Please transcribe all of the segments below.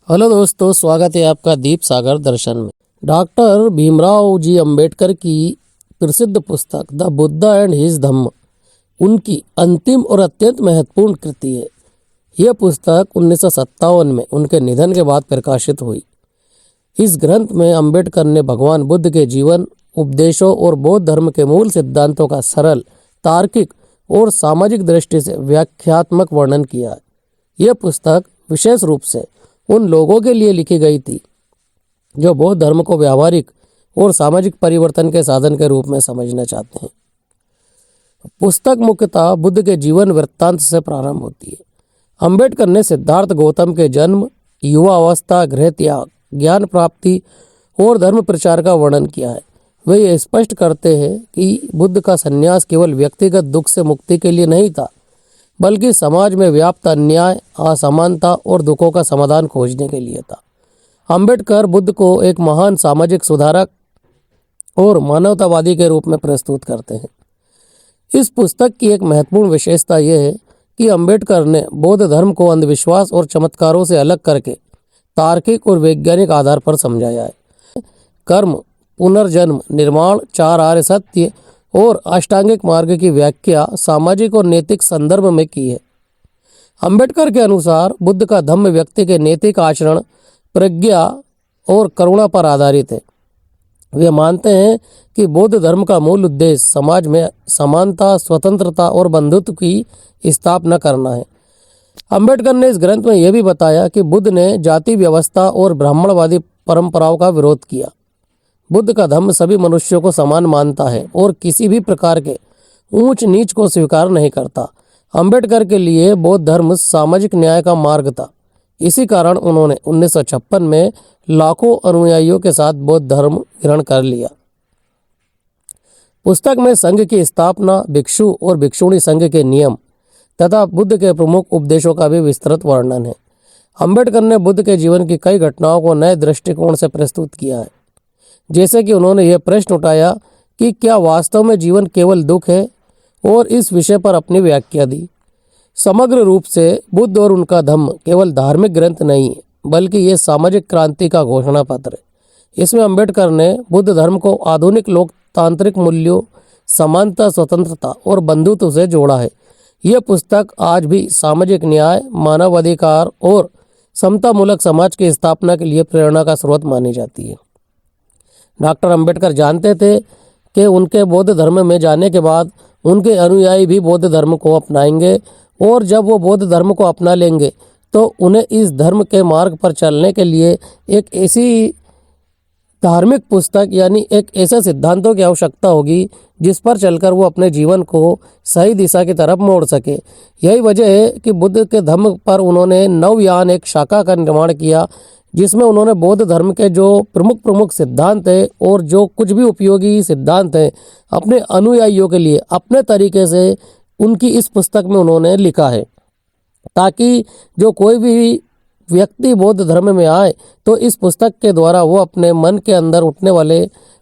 Hello दोस्तों, स्वागत है आपका दीप सागर दर्शन में। डॉक्टर भीमराव जी अंबेडकर की प्रसिद्ध पुस्तक द बुद्धा एंड हिज धम्म उनकी अंतिम और अत्यंत महत्वपूर्ण कृति है। यह पुस्तक 1957 में उनके निधन के बाद प्रकाशित हुई। इस ग्रंथ में अंबेडकर ने भगवान बुद्ध के जीवन, उपदेशों और बौद्ध धर्म के मूल सिद्धांतों का सरल, तार्किक और सामाजिक दृष्टि से व्याख्यात्मक वर्णन किया है। यह पुस्तक विशेष रूप से उन लोगों के लिए लिखी गई थी जो बौद्ध धर्म को व्यावहारिक और सामाजिक परिवर्तन के साधन के रूप में समझना चाहते हैं। पुस्तक मुख्यतः बुद्ध के जीवन वृत्तांत से प्रारंभ होती है। अंबेडकर ने सिद्धार्थ गौतम के जन्म, युवा अवस्था, गृह त्याग, ज्ञान प्राप्ति और धर्म प्रचार का वर्णन किया है। वे ये स्पष्ट करते हैं कि बुद्ध का संन्यास केवल व्यक्तिगत दुख से मुक्ति के लिए नहीं था, बल्कि समाज में व्याप्त अन्याय, असमानता और दुखों का समाधान खोजने के लिए था। अंबेडकर बुद्ध को एक महान सामाजिक सुधारक और मानवतावादी के रूप में प्रस्तुत करते हैं। इस पुस्तक की एक महत्वपूर्ण विशेषता यह है कि अंबेडकर ने बौद्ध धर्म को अंधविश्वास और चमत्कारों से अलग करके तार्किक और वैज्ञानिक आधार पर समझाया है। कर्म, पुनर्जन्म, निर्माण, चार आर्य सत्य और अष्टांगिक मार्ग की व्याख्या सामाजिक और नैतिक संदर्भ में की है। अंबेडकर के अनुसार बुद्ध का धम्म व्यक्ति के नैतिक आचरण, प्रज्ञा और करुणा पर आधारित है। वे मानते हैं कि बौद्ध धर्म का मूल उद्देश्य समाज में समानता, स्वतंत्रता और बंधुत्व की स्थापना करना है। अंबेडकर ने इस ग्रंथ में यह भी बताया कि बुद्ध ने जाति व्यवस्था और ब्राह्मणवादी परंपराओं का विरोध किया। बुद्ध का धम्म सभी मनुष्यों को समान मानता है और किसी भी प्रकार के ऊंच नीच को स्वीकार नहीं करता। अंबेडकर के लिए बौद्ध धर्म सामाजिक न्याय का मार्ग था। इसी कारण उन्होंने 1956 में लाखों अनुयायियों के साथ बौद्ध धर्म ग्रहण कर लिया। पुस्तक में संघ की स्थापना, भिक्षु और भिक्षुणी संघ के नियम तथा बुद्ध के प्रमुख उपदेशों का भी विस्तृत वर्णन है। अंबेडकर ने बुद्ध के जीवन की कई घटनाओं को नए दृष्टिकोण से प्रस्तुत किया है। जैसे कि उन्होंने यह प्रश्न उठाया कि क्या वास्तव में जीवन केवल दुख है, और इस विषय पर अपनी व्याख्या दी। समग्र रूप से बुद्ध और उनका धम्म केवल धार्मिक ग्रंथ नहीं है, बल्कि ये सामाजिक क्रांति का घोषणा पत्र है। इसमें अंबेडकर ने बुद्ध धर्म को आधुनिक लोकतांत्रिक मूल्यों, समानता, स्वतंत्रता और बंधुत्व से जोड़ा है। यह पुस्तक आज भी सामाजिक न्याय, मानवाधिकार और समतामूलक समाज की स्थापना के लिए प्रेरणा का स्रोत मानी जाती है। डॉक्टर अंबेडकर जानते थे कि उनके बौद्ध धर्म में जाने के बाद उनके अनुयायी भी बौद्ध धर्म को अपनाएंगे, और जब वो बौद्ध धर्म को अपना लेंगे तो उन्हें इस धर्म के मार्ग पर चलने के लिए एक ऐसी धार्मिक पुस्तक यानी एक ऐसे सिद्धांतों की आवश्यकता होगी जिस पर चलकर वो अपने जीवन को सही दिशा की तरफ मोड़ सके। यही वजह है कि बुद्ध के धम्म पर उन्होंने नवयान, एक शाखा का निर्माण किया, जिसमें उन्होंने बौद्ध धर्म के जो प्रमुख सिद्धांत हैं और जो कुछ भी उपयोगी सिद्धांत हैं अपने अनुयायियों के लिए अपने तरीके से उनकी इस पुस्तक में उन्होंने लिखा है, ताकि जो कोई भी व्यक्ति बौद्ध धर्म में आए तो इस पुस्तक के द्वारा वो अपने मन के अंदर उठने वाले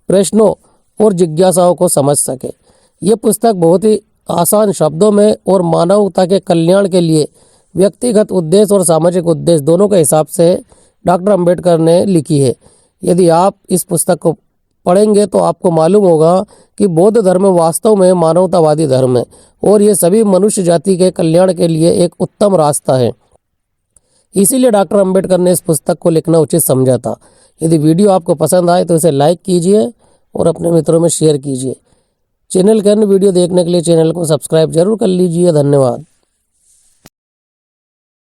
प्रश्नों और जिज्ञासाओं को समझ सके। ये पुस्तक बहुत ही आसान शब्दों में और मानवता के कल्याण के लिए व्यक्तिगत उद्देश्य और सामाजिक उद्देश्य दोनों के हिसाब से डॉक्टर अंबेडकर ने लिखी है। यदि आप इस पुस्तक को पढ़ेंगे तो आपको मालूम होगा कि बौद्ध धर्म वास्तव में मानवतावादी धर्म है और ये सभी मनुष्य जाति के कल्याण के लिए एक उत्तम रास्ता है। इसीलिए डॉक्टर अंबेडकर ने इस पुस्तक को लिखना उचित समझा था। यदि वीडियो आपको पसंद आए तो इसे लाइक कीजिए और अपने मित्रों में शेयर कीजिए। चैनल के अन्य वीडियो देखने के लिए चैनल को सब्सक्राइब जरूर कर लीजिए। धन्यवाद।